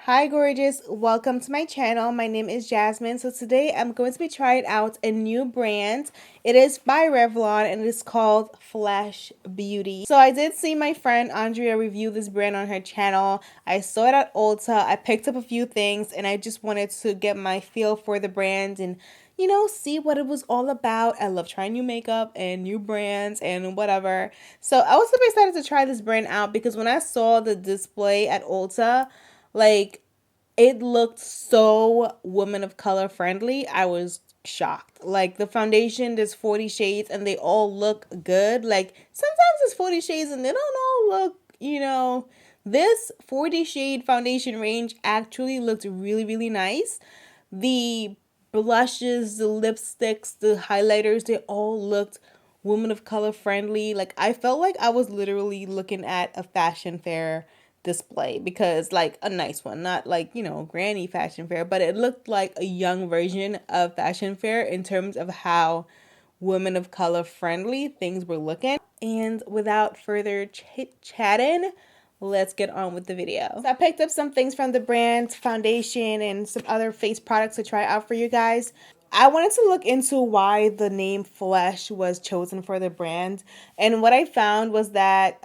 Hi gorgeous, welcome to my channel. My name is Jasmine. So today I'm going to be trying out a new brand. It is by Revlon and it is called Flash Beauty. So I did see my friend Andrea review this brand on her channel. I saw it at Ulta. I picked up a few things and I just wanted to get my feel for the brand and see what it was all about. I love trying new makeup and new brands and whatever. So I was super excited to try this brand out because when I saw the display at Ulta, like, it looked so woman of color friendly. I was shocked. Like, the foundation, there's 40 shades and they all look good. Like, sometimes it's 40 shades and they don't all look, this 40 shade foundation range actually looked really, really nice. The blushes, the lipsticks, the highlighters, they all looked woman of color friendly. Like, I felt like I was literally looking at a fashion fair display, because like a nice one, not like granny fashion fair, but it looked like a young version of fashion fair in terms of how women of color friendly things were looking. And without further chit-chatting, let's get on with the video. So I picked up some things from the brand, foundation and some other face products to try out for you guys. I wanted to look into why the name Flesh was chosen for the brand, and what I found was that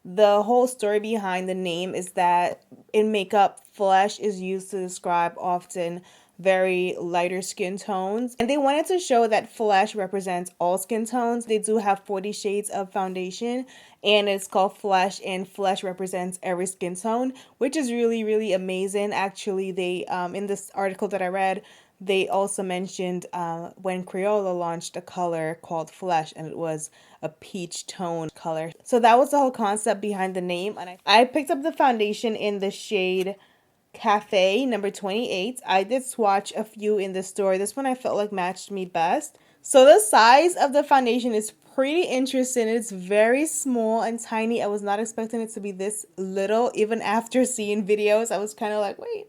the whole story behind the name is that in makeup, flesh is used to describe often very lighter skin tones, and they wanted to show that flesh represents all skin tones. They do have 40 shades of foundation and it's called Flesh, and flesh represents every skin tone, which is really, really amazing. Actually, they in this article that I read, they also mentioned when Crayola launched a color called Flesh, and it was a peach tone color. So that was the whole concept behind the name. And I picked up the foundation in the shade Cafe number 28. I did swatch a few in the store. This one I felt like matched me best. So the size of the foundation is pretty interesting. It's very small and tiny. I was not expecting it to be this little. Even after seeing videos, I was kind of like, wait.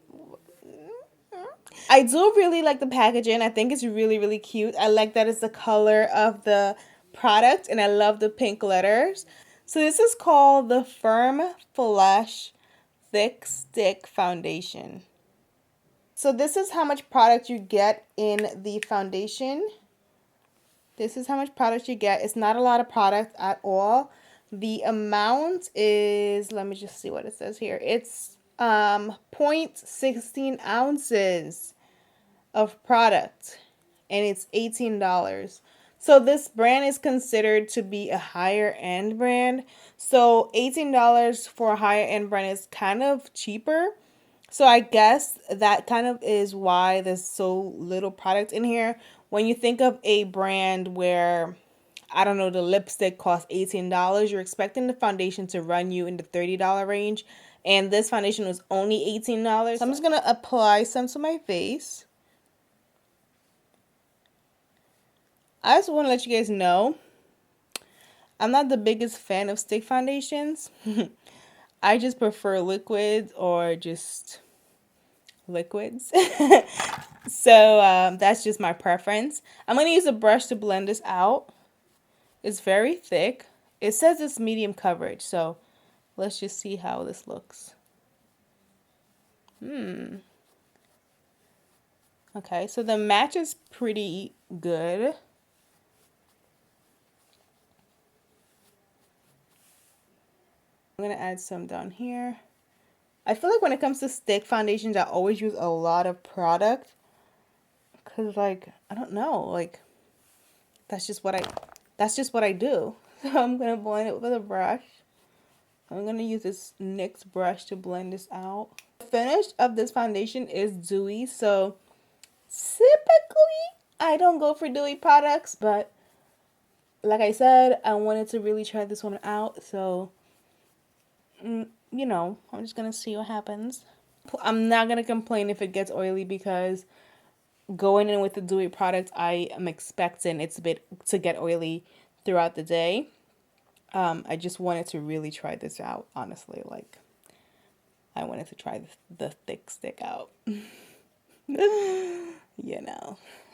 I do really like the packaging. I think it's really, really cute. I like that it's the color of the product, and I love the pink letters. So this is called the Firm Flesh Thick Stick Foundation. So this is how much product you get in the foundation. This is how much product you get. It's not a lot of product at all. The amount is, let me just see what it says here. It's 0.16 ounces of product, and it's $18. So this brand is considered to be a higher end brand. So $18 for a higher end brand is kind of cheaper. So I guess that kind of is why there's so little product in here. When you think of a brand where, I don't know, the lipstick costs $18, you're expecting the foundation to run you in the $30 range. And this foundation was only $18. So I'm just going to apply some to my face. I just want to let you guys know, I'm not the biggest fan of stick foundations. I just prefer liquids or just liquids. So that's just my preference. I'm going to use a brush to blend this out. It's very thick. It says it's medium coverage, so let's just see how this looks. Okay, so the match is pretty good. I'm going to add some down here. I feel like when it comes to stick foundations, I always use a lot of product. Because, like, I don't know, like, that's just what I do. So I'm going to blend it with a brush. I'm going to use this NYX brush to blend this out. The finish of this foundation is dewy, so typically I don't go for dewy products, but like I said, I wanted to really try this one out, so I'm just going to see what happens. I'm not going to complain if it gets oily, because going in with the dewy product, I am expecting it's a bit to get oily throughout the day. I just wanted to really try this out, honestly. Like, I wanted to try the thick stick out.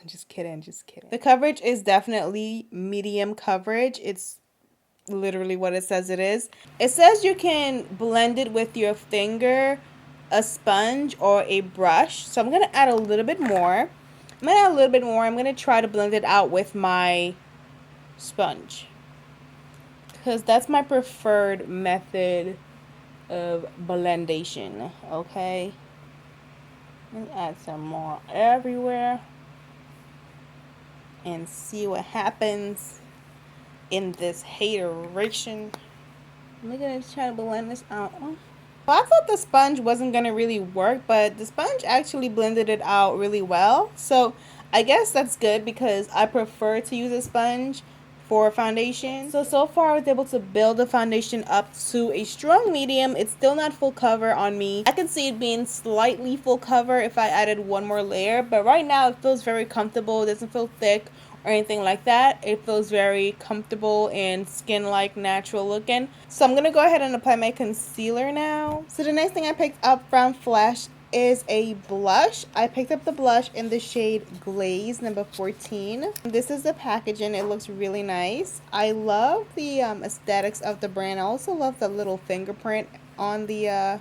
Just kidding. The coverage is definitely medium coverage. It's literally what it says it is. It says you can blend it with your finger a sponge or a brush. So I'm going to add a little bit more. I'm going to add a little bit more. I'm going to try to blend it out with my sponge, because that's my preferred method of blendation. Okay. Let's add some more everywhere and see what happens in this hateration. I'm gonna try to blend this out. Well, I thought the sponge wasn't gonna really work, but the sponge actually blended it out really well. So I guess that's good, because I prefer to use a sponge for foundation. So far I was able to build the foundation up to a strong medium. It's still not full cover on me. I can see it being slightly full cover if I added one more layer, but right now it feels very comfortable. It doesn't feel thick or anything like that. It feels very comfortable and skin-like, natural looking. So I'm gonna go ahead and apply my concealer now. So the next thing I picked up from Flash is a blush. I picked up the blush in the shade Glaze number 14. This is the packaging. It looks really nice. I love the aesthetics of the brand. I also love the little fingerprint on the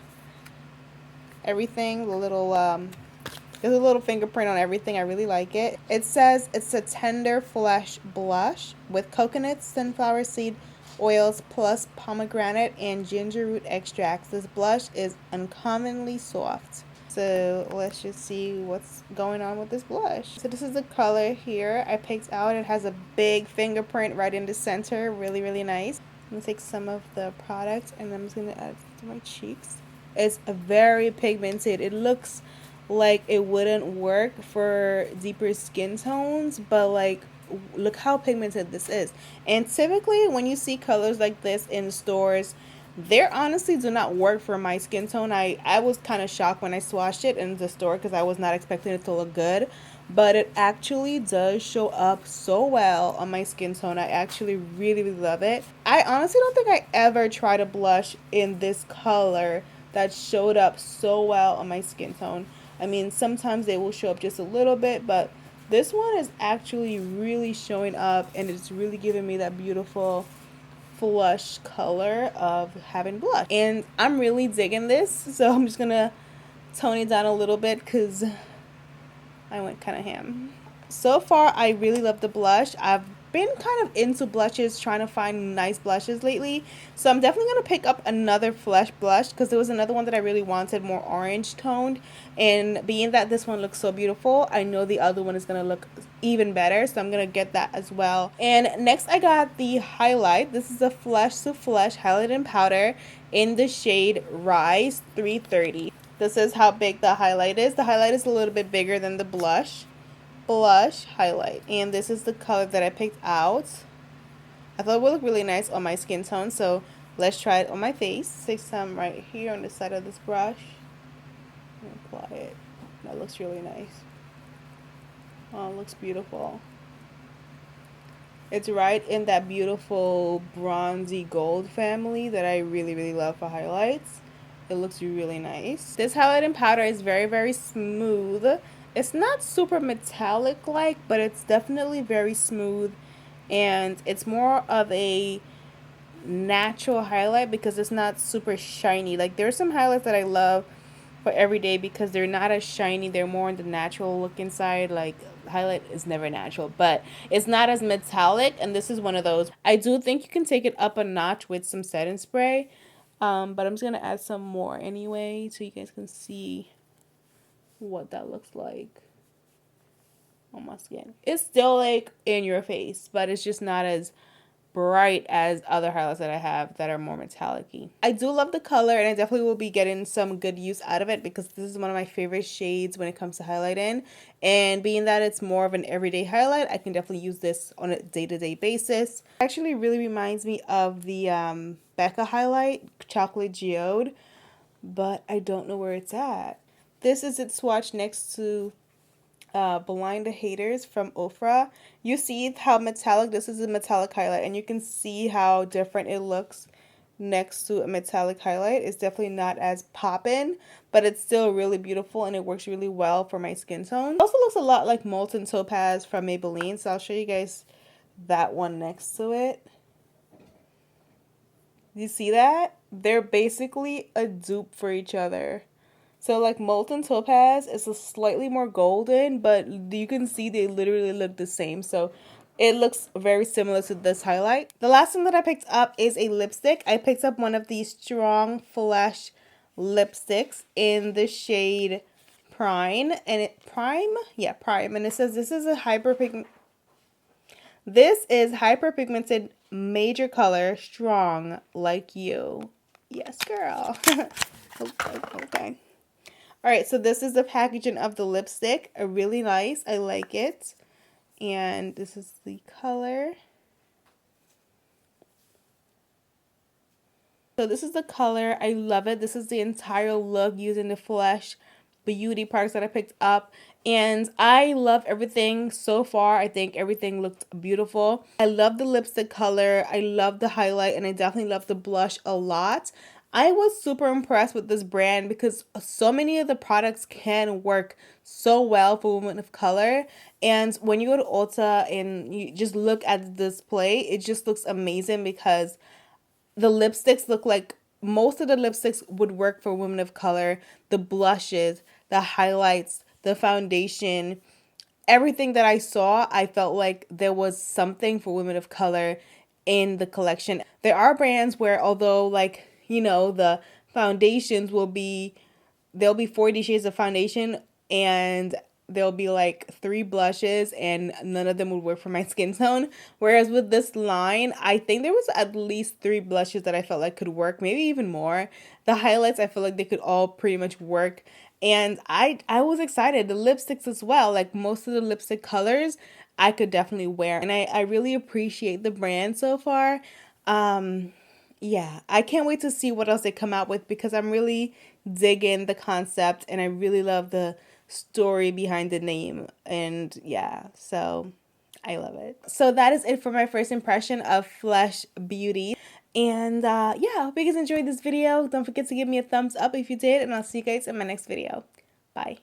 everything. There's a little fingerprint on everything. I really like it. It says it's a tender flesh blush with coconut, sunflower seed oils plus pomegranate and ginger root extracts. This blush is uncommonly soft. So let's just see what's going on with this blush. So this is the color here I picked out. It has a big fingerprint right in the center. Really, really nice. I'm going to take some of the product and I'm just going to add it to my cheeks. It's very pigmented. It looks like it wouldn't work for deeper skin tones, but like, look how pigmented this is. And typically when you see colors like this in stores, they honestly do not work for my skin tone. I was kind of shocked when I swatched it in the store, because I was not expecting it to look good, but it actually does show up so well on my skin tone. I actually really, really love it. I honestly don't think I ever tried a blush in this color that showed up so well on my skin tone. I mean, sometimes they will show up just a little bit, but this one is actually really showing up, and it's really giving me that beautiful flush color of having blush. And I'm really digging this, so I'm just gonna tone it down a little bit because I went kind of ham. So far, I really love the blush. I've been kind of into blushes, trying to find nice blushes lately. So I'm definitely going to pick up another Flesh blush, because there was another one that I really wanted, more orange toned. And being that this one looks so beautiful, I know the other one is going to look even better. So I'm going to get that as well. And next I got the highlight. This is a Flesh to Flesh highlight powder in the shade Rise 330. This is how big the highlight is. The highlight is a little bit bigger than the blush highlight, and this is the color that I picked out. I thought it would look really nice on my skin tone, so let's try it on my face. Take some right here on the side of this brush and apply it. That looks really nice. Oh, it looks beautiful. It's right in that beautiful bronzy gold family that I really, really love for highlights. It looks really nice. This highlighting powder is very, very smooth. It's not super metallic like, but it's definitely very smooth, and it's more of a natural highlight because it's not super shiny. Like, there's some highlights that I love for everyday because they're not as shiny. They're more on the natural looking side. Like, highlight is never natural, but it's not as metallic, and this is one of those. I do think you can take it up a notch with some setting spray, but I'm just gonna add some more anyway so you guys can see what that looks like on my skin. It's still like in your face, but it's just not as bright as other highlights that I have that are more metallic-y. I do love the color, and I definitely will be getting some good use out of it because this is one of my favorite shades when it comes to highlighting. And being that it's more of an everyday highlight, I can definitely use this on a day-to-day basis. It actually really reminds me of the Becca highlight, Chocolate Geode, but I don't know where it's at. This is its swatch next to Blind the Haters from Ofra. You see how metallic, this is a metallic highlight, and you can see how different it looks next to a metallic highlight. It's definitely not as poppin', but it's still really beautiful, and it works really well for my skin tone. It also looks a lot like Molten Topaz from Maybelline, so I'll show you guys that one next to it. You see that? They're basically a dupe for each other. So like molten topaz is a slightly more golden, but you can see they literally look the same. So it looks very similar to this highlight. The last thing that I picked up is a lipstick. I picked up one of these Strong Flesh lipsticks in the shade Prime, and Prime, and it says this is hyperpigmented major color, strong like you. Yes, girl. Okay. All right, so this is the packaging of the lipstick. Really nice. I like it. And this is the color. So this is the color. I love it. This is the entire look using the Flesh Beauty products that I picked up. And I love everything so far. I think everything looked beautiful. I love the lipstick color. I love the highlight. And I definitely love the blush a lot. I was super impressed with this brand because so many of the products can work so well for women of color. And when you go to Ulta and you just look at the display, it just looks amazing because the lipsticks look like most of the lipsticks would work for women of color. The blushes, the highlights, the foundation, everything that I saw, I felt like there was something for women of color in the collection. There are brands where although like, you know, the foundations there'll be 40 shades of foundation and there'll be like 3 blushes and none of them would work for my skin tone. Whereas with this line, I think there was at least 3 blushes that I felt like could work, maybe even more. The highlights, I feel like they could all pretty much work. And I was excited. The lipsticks as well, like most of the lipstick colors I could definitely wear. And I really appreciate the brand so far. Yeah, I can't wait to see what else they come out with because I'm really digging the concept and I really love the story behind the name. And yeah, so I love it. So that is it for my first impression of Flesh Beauty. And yeah, I hope you guys enjoyed this video. Don't forget to give me a thumbs up if you did, and I'll see you guys in my next video. Bye.